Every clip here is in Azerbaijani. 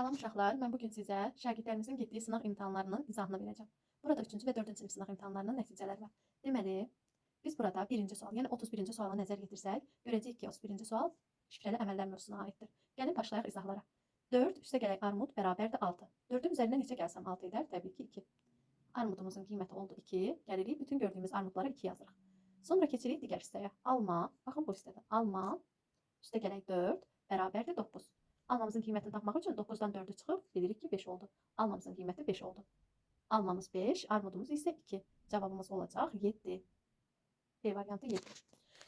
Salam uşaqlar, mən bugün sizə şagirdlərimizin getdiyi sınaq imtahanlarının izahını verəcəm. Burada 3-cü və 4-cü sinif sınaq imtahanlarının nəticələri var. Deməli, biz burada birinci sual, yəni 31-ci suala nəzər yetirsək, görəcəyik ki, 31-ci sual şifrəli əməllər mövzusuna aiddir. Gəlin başlayaq izahlara. 4 üstə gələk armud bərabərdir 6. 4-ün üzərinə neçə gəlsəm 6 edər? Təbii ki, 2. Armudumuzun qiyməti oldu 2. Gəlirik, bütün gördüyümüz armudlara 2 yazırıq. Sonra keçirik digər hissəyə. Alma, baxın bu hissədə. Alma üstə gələk 4 bərabərdir 9. Almamızın qiymətini tapmaq üçün 9-dan 4-ü çıxıb, bilirik ki 5 oldu. Almamızın qiyməti 5 oldu. Almamız 5, armudumuz isə 2. Cavabımız olacaq 7. B variantı 7.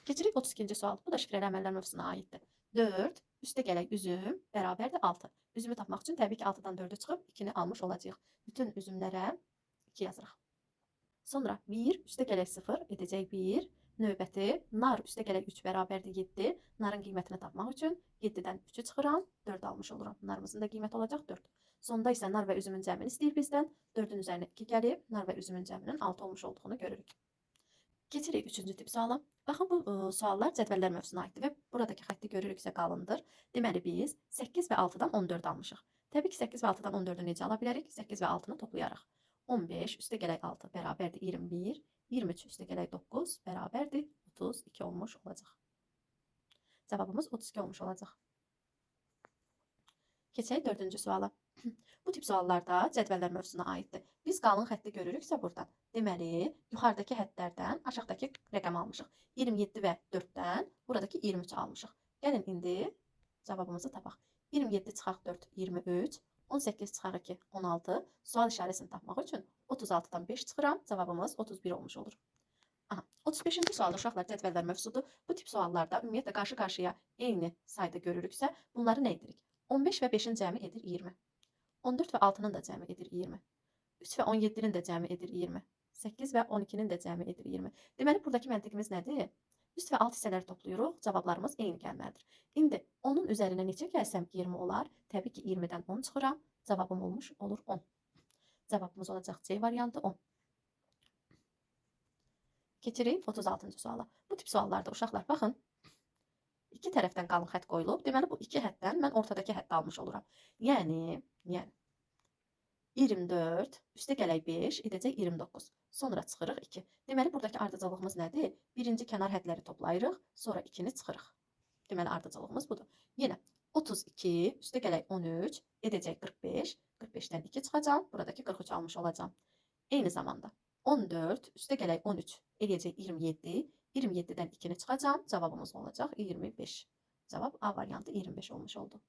Keçirik 32-ci sual. Bu da şifrəli əməllər mövzusuna aiddir. 4 üstə gələk üzüm bərabərdir 6. Üzümü tapmaq üçün təbii ki 6-dan 4-ü çıxıb 2-ni almış olacağıq. Bütün üzümlərə 2 yazırıq. Sonra 1 üstə gələk 0 edəcək 1. Növbəti nar üstə gələk 3 bərabərdir 7. Narın qiymətini tapmaq üçün 7-dən 3-ü çıxıram, 4 almış oluram. Narımızın da qiyməti olacaq 4. Sonda isə nar və üzümün cəmini istəyir bizdən. 4-ün üzərinə 2 gəlib, nar və üzümün cəminin 6 olmuş olduğunu görürük. Keçirik 3-cü tip suala. Baxın, bu suallar cədvəllər mövzusuna aiddir və buradakı xətti görürüksə qalındır. Deməli, biz 8 və 6-dan 14 almışıq. Təbii ki, 8 və 6-dan 14-ü necə ala bilərik? 8 və 6-nı toplayarıq. 15 üstə gələk 6 bərabərdir 21. 23 üstə gələk 9 bərabərdir 32 olmuş olacaq. Cavabımız 32 olmuş olacaq. Keçək 4-cü suala. Bu tip suallarda cədvəllər mövzusuna aiddir. Biz qalın xətti görürüksə buradan. Deməli, yuxarıdakı həddlərdən aşağıdakı rəqəm almışıq. 27 və 4-dən buradakı 23 almışıq. Gəlin indi cavabımızı tapaq. 27 çıxaq 4, 23. 18 çıxaq 2, 16. Sual işarəsini tapmaq üçün 36-dan 5 çıxıram. Cavabımız 31 olmuş olur. 35-ci sualda uşaqlar cədvəllər mövzusudur. Bu tip suallarda ümumiyyətlə qarşı-qarşıya eyni sayda görürüksə, bunları nə edirik? 15 və 5-in cəmi edir 20. 14 və 6-nın da cəmi edir 20. 3 və 17-nin də cəmi edir 20. 8 və 12-nin də cəmi edir 20. Deməli, buradakı məntiqimiz nədir? Üst və alt hissələri toplayırıq, cavablarımız eyni gəlməlidir. İndi onun üzərinə neçə gəlsəm 20 olar? Təbii ki, 20-dən 10 çıxıram. Cavabım olmuş olur 10. Cavabımız olacaq C variantı 10. Keçirik 36-cı suala. Bu tip suallarda uşaqlar baxın. İki tərəfdən qalın xətt qoyulub. Deməli, bu iki həddən mən ortadakı həddi almış oluram. Yəni 24 üstə gələk 5 edəcək 29. Sonra çıxırıq 2. Deməli, buradakı ardıcıllığımız nədir? Birinci kənar hədləri toplayırıq, sonra 2-ni çıxırıq. Deməli, ardıcıllığımız budur. Yenə 32 üstə gələk 13 edəcək 45. 45-dən 2 çıxacam, buradakı 43 almış olacam. Eyni zamanda 14 üstə gələk 13 edəcək 27. 27-dən 2-ni çıxacam, cavabımız olacaq 25. Cavab A variantı 25 olmuş oldu.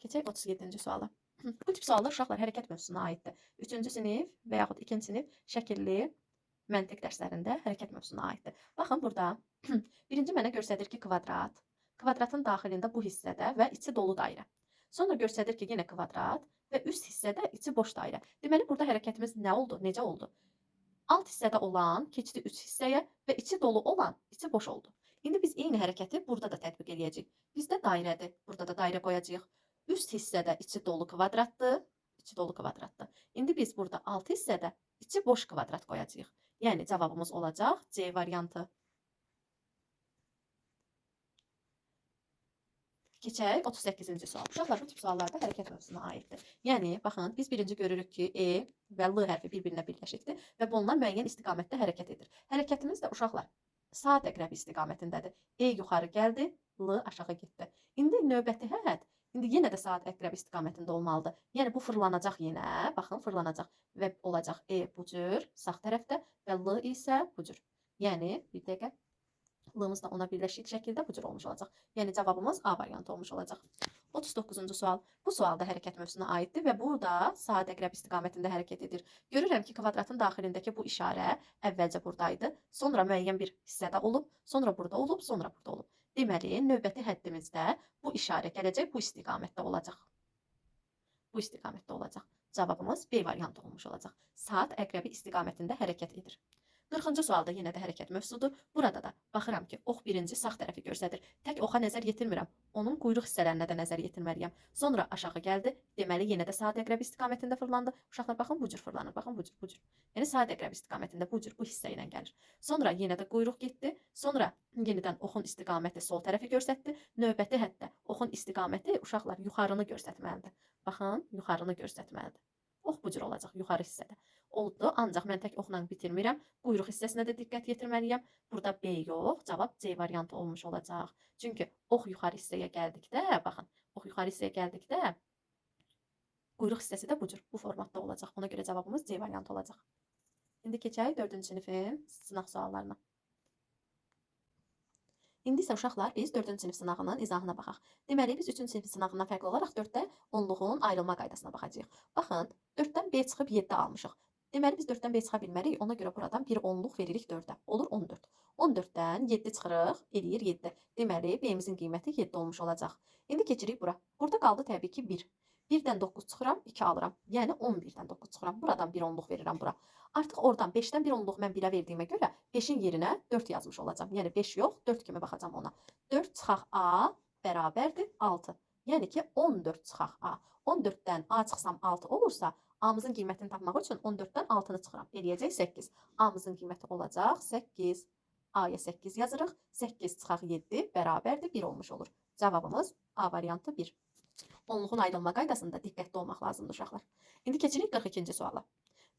Keçək 37-ci suala. Bu tip suallar uşaqlar hərəkət mövzusuna aiddir. 3-cü sinif və yaxud 2-ci sinif şəkilli məntiq dərslərində hərəkət mövzusuna aiddir. Baxın, burada birinci mənə göstərir ki, kvadrat. Kvadratın daxilində bu hissədə və içi dolu dairə. Sonra göstərir ki, yenə kvadrat və üst hissədə içi boş dairə. Deməli, burada hərəkətimiz nə oldu? Necə oldu? Alt hissədə olan keçdi üst hissəyə və içi dolu olan içi boş oldu. İndi biz eyni hərəkəti burada da tətbiq edəcəyik. Bizdə dairədir. Burada da dairə qoyacağıq. Üst hissədə içi dolu kvadratdır. İçi dolu kvadratdır. İndi biz burada alt hissədə içi boş kvadrat qoyacağıq. Yəni cavabımız olacaq C variantı. Keçək 38-ci sual. Uşaqlar, bu tip suallarda hərəkət mövzusuna aiddir. Yəni, baxın, biz birinci görürük ki, E və L hərfi bir-birinə birləşikdir və bunlar müəyyən istiqamətdə hərəkət edir. Hərəkətimiz də uşaqlar saat əqrəbi istiqamətindədir. E yuxarı gəldi, L aşağı getdi. İndi növbəti hədd, indi yenə də saat əqrəbi istiqamətində olmalıdır. Yəni, bu fırlanacaq yenə, baxın, fırlanacaq və olacaq E bu cür, sağ tərəfdə və L isə bu cür. Yəni, bir dəqiqə. L'ımız da ona birləşik şəkildə bu cür olmuş olacaq. Yəni cavabımız A variantı olmuş olacaq. 39-cu sual. Bu sual da hərəkət mövzusuna aiddir və bu da saat əqrəb istiqamətində hərəkət edir. Görürəm ki, kvadratın daxilindəki bu işarə əvvəlcə buradaydı, sonra müəyyən bir hissədə olub, sonra burada olub, sonra burada olub. Deməli, növbəti həddimizdə bu işarə gələcək, bu istiqamətdə olacaq. Bu istiqamətdə olacaq. Cavabımız B variantı olmuş olacaq. Saat əqrəbi istiqamətində hərəkət edir. 40-cı sualda yenə də hərəkət mövzusudur. Burada da baxıram ki, ox birinci sağ tərəfi göstərir. Tək oxa nəzər yetirmirəm. Onun quyruq hissələrinə də nəzər yetirməliyəm. Sonra aşağı gəldi. Deməli, yenə də saat əqrəb istiqamətində fırlandı. Uşaqlar, baxın, bu cür fırlanır. Baxın, bu cür, bu cür. Yəni, saat əqrəb istiqamətində bu cür, bu hissə ilə gəlir. Sonra yenə də quyruq getdi. Sonra yenidən oxun istiqaməti sol tərəfi göstərdi. Növbəti həddə oxun istiqaməti uşaqlar yuxarını göstərməlidir. Baxın, yuxarını göstərməlidir. Ox bu cür olacaq yuxarı hissədə. Oldu, ancaq mən tək oxla bitirmirəm. Quyruq hissəsinə də diqqət yetirməliyəm. Burada B yox, cavab C variantı olmuş olacaq. Çünki ox yuxarı hissəyə gəldikdə, baxın, ox yuxarı hissəyə gəldikdə quyruq hissəsi də bu cür, bu formatda olacaq. Ona görə cavabımız C variantı olacaq. İndi keçək 4-cü sinifin sınaq suallarına. İndi isə uşaqlar biz 4-cü sinif sınağının izahına baxaq. Deməli, biz 3-cü sinif sınağından fərqli olaraq 4-də onluğun ayrılma qaydasına baxacağıq. Baxın, 4-dən B çıxıb 7 almışıq. Deməli, biz 4-dən B çıxa bilmərik. Ona görə buradan bir onluq veririk 4-ə. Olur 14. 14-dən 7 çıxırıq, eləyir 7. Deməli, B-imizin qiyməti 7 olmuş olacaq. İndi keçirik bura. Burada qaldı təbii ki 1. 1-dən 9 çıxıram, 2 alıram. Yəni 11-dən 9 çıxıram. Buradan bir onluq verirəm bura. Artıq oradan 5-dən bir onluq mən 1-ə verdiyimə görə 5-in yerinə 4 yazmış olacağam. Yəni 5 yox, 4 kimi baxacam ona. 4 çıxaq A bərabərdir 6. Yəni ki 14 çıxaq A. 14-dən A çıxsam 6 olursa, A-mızın qiymətini tapmaq üçün 14-dən 6-nı çıxıram. Eləyəcək 8. A-mızın qiyməti olacaq 8. A-ya 8 yazırıq. 8 çıxaq 7 bərabərdir 1 olmuş olur. Cavabımız A variantı 1. Onluğun ayrılma qaydasında diqqətli olmaq lazımdır uşaqlar. İndi keçirik 42-ci suala.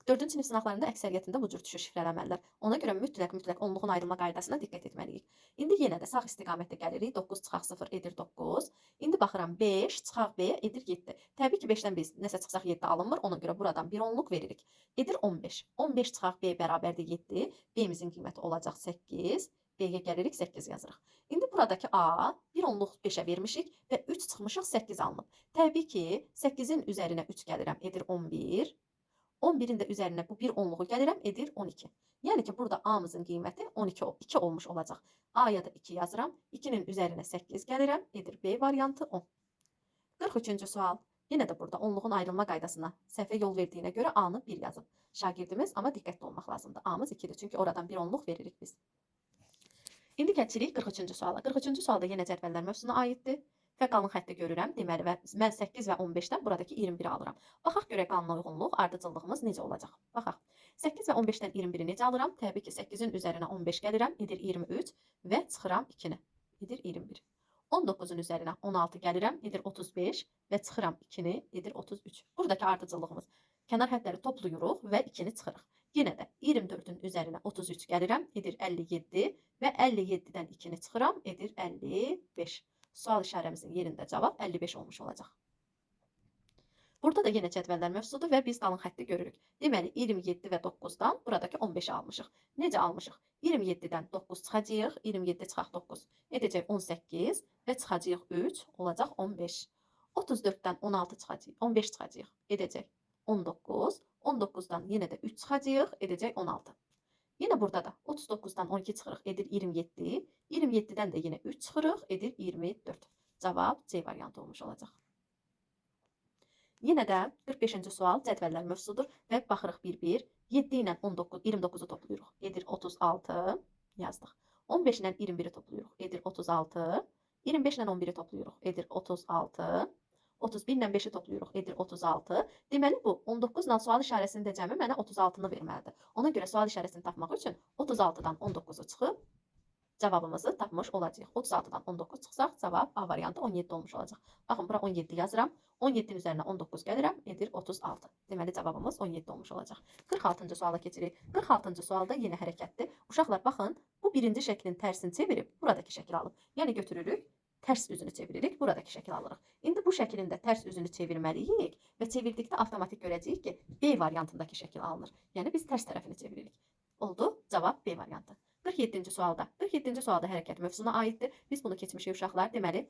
4-cü sinif sınaqlarında əksəriyyətində bu cür düşür şifrələməlidir. Ona görə mütləq onluğun ayrılma qaydasına diqqət etməliyik. İndi yenə də sağ istiqamətdə gəlirik. 9 çıxaq 0 edir 9. İndi baxıram 5 çıxaq B edir 7. Təbii ki 5-dən biz nəsə çıxsaq 7 alınmır. Ona görə buradan bir onluq veririk. Edir 15. 15 çıxaq B bərabərdir 7. B-imizin qiyməti olacaq 8. B-yə gəlirik 8 yazırıq. İndi buradakı A bir onluq 5-ə vermişik və 3 çıxmışıq 8 alınıb. Təbii ki 8-in üzərinə 3 gəlirəm edir 11. 11-in də üzərinə bu bir onluğu gəlirəm edir 12. Yəni ki burada A-mızın qiyməti 2 olmuş olacaq. A-ya da 2 yazıram. 2-nin üzərinə 8 gəlirəm edir B variantı 10. 43-cü sual. Yenə də burada onluğun ayrılma qaydasına səhvə yol verdiyinə görə A-nı 1 yazıb. Şagirdimiz, amma diqqətli olmaq lazımdır. A-mız 2-dir. Çünki oradan bir onluq veririk biz. İndi keçirik 43-cü suala. 43-cü sualda yenə cədvəllər mövzusuna aiddir. Və qalın xətti görürəm. Deməli, mən 8 və 15-dən buradakı 21-i alıram. Baxaq görək qalına uyğunluq, ardıcıllığımız necə olacaq. Baxaq. 8 və 15-dən 21-i necə alıram? Təbii ki 8-in üzərinə 15 gəlirəm, edir 23 və çıxıram 2-ni, edir 21. 19-un üzərinə 16 gəlirəm, edir 35 və çıxıram 2-ni, edir 33. Buradakı ardıcıllığımız. Kənar hədləri toplayırıq və 2-ni çıxırıq. Yenə də 24-ün üzərinə 33 gəlirəm, edir 57 və 57-dən 2-ni çıxıram, edir 55. Sual işarəmizin yerində cavab 55 olmuş olacaq. Burada da yenə cədvəllər mövzusudur və biz qalın xətti görürük. Deməli, 27 və 9-dan buradakı 15-i almışıq. Necə almışıq? 27-dən 9 çıxacaq, 27 çıxaq 9 edəcək 18 və çıxacaq 3 olacaq 15. 34-dən 16 çıxacaq, 15 çıxacaq edəcək 19. 19-dan yenə də 3 çıxacaq edəcək 16. Yenə burada da 39-dan 12 çıxırıq, edir 27. 27-dən də yenə 3 çıxırıq, edir 24. Cavab C variantı olmuş olacaq. Yenə də 45-ci sual cədvəllər mövzusudur və baxırıq bir-bir. 7 ilə 29-u toplayırıq, edir 36, yazdıq. 15 ilə 21-i toplayırıq, edir 36. 25 ilə 11-i toplayırıq, edir 36. 31 ilə 5-i toplayırıq, edir 36. Deməli, bu 19 ilə sual işarəsində cəmi mənə 36-nı verməlidir. Ona görə sual işarəsini tapmaq üçün 36-dan 19-u çıxıb cavabımızı tapmış olacaq. 36-dan 19 çıxsaq, cavab A variantı 17 olmuş olacaq. Baxın, bura 17 yazıram. 17-nin üzərinə 19 gəlirəm, edir 36. Deməli, cavabımız 17 olmuş olacaq. 46-cı suala keçirik. 46-cı sualda yenə hərəkətdir. Uşaqlar, baxın, bu birinci şəklin tərsini çevirib, buradakı şəkil alıb. Yəni, götürürük. Tərs üzünü çeviririk, buradakı şəkil alırıq. İndi bu şəklin də tərs üzünü çevirməliyik və çevirdikdə avtomatik görəcəyik ki, B variantındakı şəkil alınır. Yəni biz tərs tərəfini çeviririk. Oldu, cavab B variantı. 47-ci sualda. 47-ci sualda hərəkət mövzusuna aiddir. Biz bunu keçmişik uşaqlar. Deməli,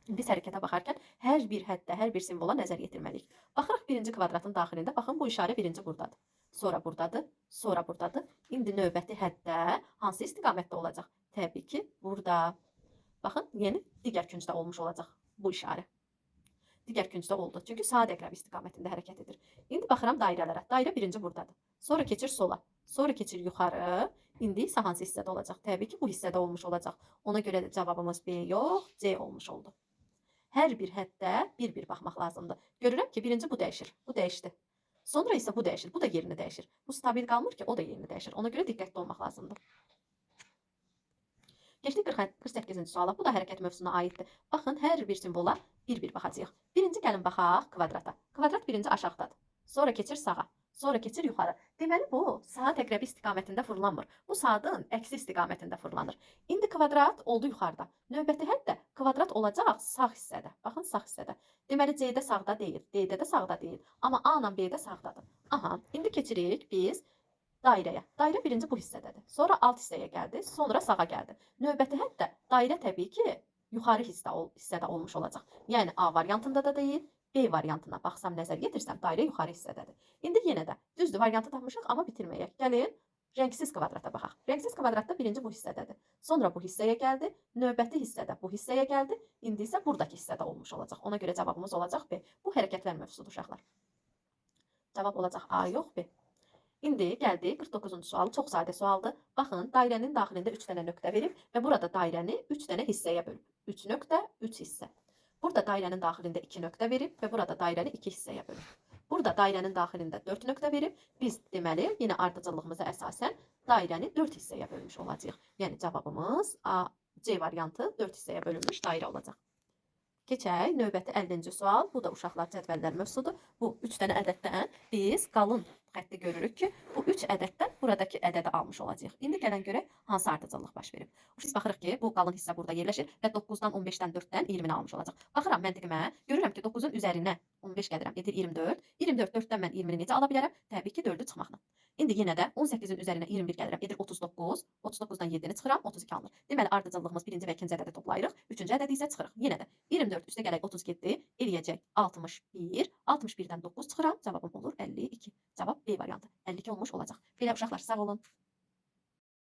biz hərəkətə baxarkən hər bir həddə, hər bir simvola nəzər yetirməliyik. Baxırıq birinci kvadratın daxilində, baxın bu işarə birinci buradadır. Sonra buradadır, sonra buradadır. İndi növbəti həddə hansı istiqamətdə olacaq? Təbii ki, burada. Baxın, yeni digər küncdə olmuş olacaq bu işarə. Digər küncdə oldu. Çünki saat əqrəb istiqamətində hərəkət edir. İndi baxıram dairələrə. Dairə birinci buradadır. Sonra keçir sola. Sonra keçir yuxarı. İndi isə hansı hissədə olacaq? Təbii ki, bu hissədə olmuş olacaq. Ona görə də cavabımız B yox, C olmuş oldu. Hər bir həddə bir-bir baxmaq lazımdır. Görürəm ki, birinci bu dəyişir, bu dəyişdi. Sonra isə bu dəyişir, bu da yerini dəyişir. Bu stabil qalmır ki, o da yerini dəyişir. Ona görə diqqətli olmaq lazımdır. Keçdik 48-ci suala. Bu da hərəkət mövzusuna aiddir. Baxın, hər bir simvola bir-bir baxacağıq. Birinci gəlin baxaq kvadrata. Kvadrat birinci aşağıdadır. Sonra keçir sağa. Sonra keçir yuxarı. Deməli bu saat əqrəbi istiqamətində fırlanmır. Bu saatın əksi istiqamətində fırlanır. İndi kvadrat oldu yuxarıda. Növbəti həddə kvadrat olacaq sağ hissədə. Baxın sağ hissədə. Deməli C-də sağda deyil, D-də də sağda deyil. Amma A ilə B-də sağdadır. Aha, indi keçirik biz dairəyə. Dairə birinci bu hissədədir. Sonra alt hissəyə gəldi, sonra sağa gəldi. Növbəti həddə dairə təbii ki, yuxarı hissədə olmuş olacaq. Yəni A variantında da deyil, B variantına baxsam, nəzər yetirsəm, dairə yuxarı hissədədir. İndi yenə də düzdür, variantı tapmışıq, amma bitirməyək. Gəlin, rəngsiz kvadrata baxaq. Rəngsiz kvadratda birinci bu hissədədir. Sonra bu hissəyə gəldi, növbəti hissədə bu hissəyə gəldi, indi isə buradakı hissədə olmuş olacaq. Ona görə cavabımız olacaq B. Bu hərəkətlər mövzusudur uşaqlar. Cavab olacaq A yox, B. İndi gəldik 49-cu sual. Çox sadə sualdır. Baxın, dairənin daxilində 3 dənə nöqtə verib və burada dairəni 3 dənə hissəyə bölüb. 3 nöqtə, 3 hissə. Burada dairənin daxilində 2 nöqtə verib və burada dairəni 2 hissəyə bölüb. Burada dairənin daxilində 4 nöqtə verib. Biz deməli, yenə ardıcıllığımıza əsasən dairəni 4 hissəyə bölmüş olacağıq. Yəni cavabımız A, C variantı 4 hissəyə bölünmüş dairə olacaq. Keçək növbəti 50-ci sual. Bu da uşaqlar cədvəllər mövzusudur. Bu 3 dənə ədəddən biz qalın xətti görürük ki, bu 3 ədəddən buradakı ədədi almış olacağıq. İndi gələn görək hansı ardıcıllıq baş verib. Biz baxırıq ki, bu qalın hissə burada yerləşir və 9-dan 15-dən 4-dən 20-ni almış olacaq. Baxıram məntiqimə, görürəm ki, 9-un üzərinə 15 gəlirəm, edir 24. 24 4-dən mən 20-ni necə ala bilərəm? Təbii ki, 4-ü çıxmaqla. İndi yenə də 18-in üzərinə 21 gəlirəm, edir 39. 39-dan 7-ni çıxıram, 32 alınır. Deməli, ardıcıllığımız birinci və ikinci ədədi toplayırıq, üçüncü ədədi isə çıxırıq. Yenə də 24 üstə gələk 37, eləyəcək 61. 61-dən 9 çıxıram, cavabım olur 52. Cavab B variantı. 52 olmuş olacaq. Belə uşaqlar, sağ olun.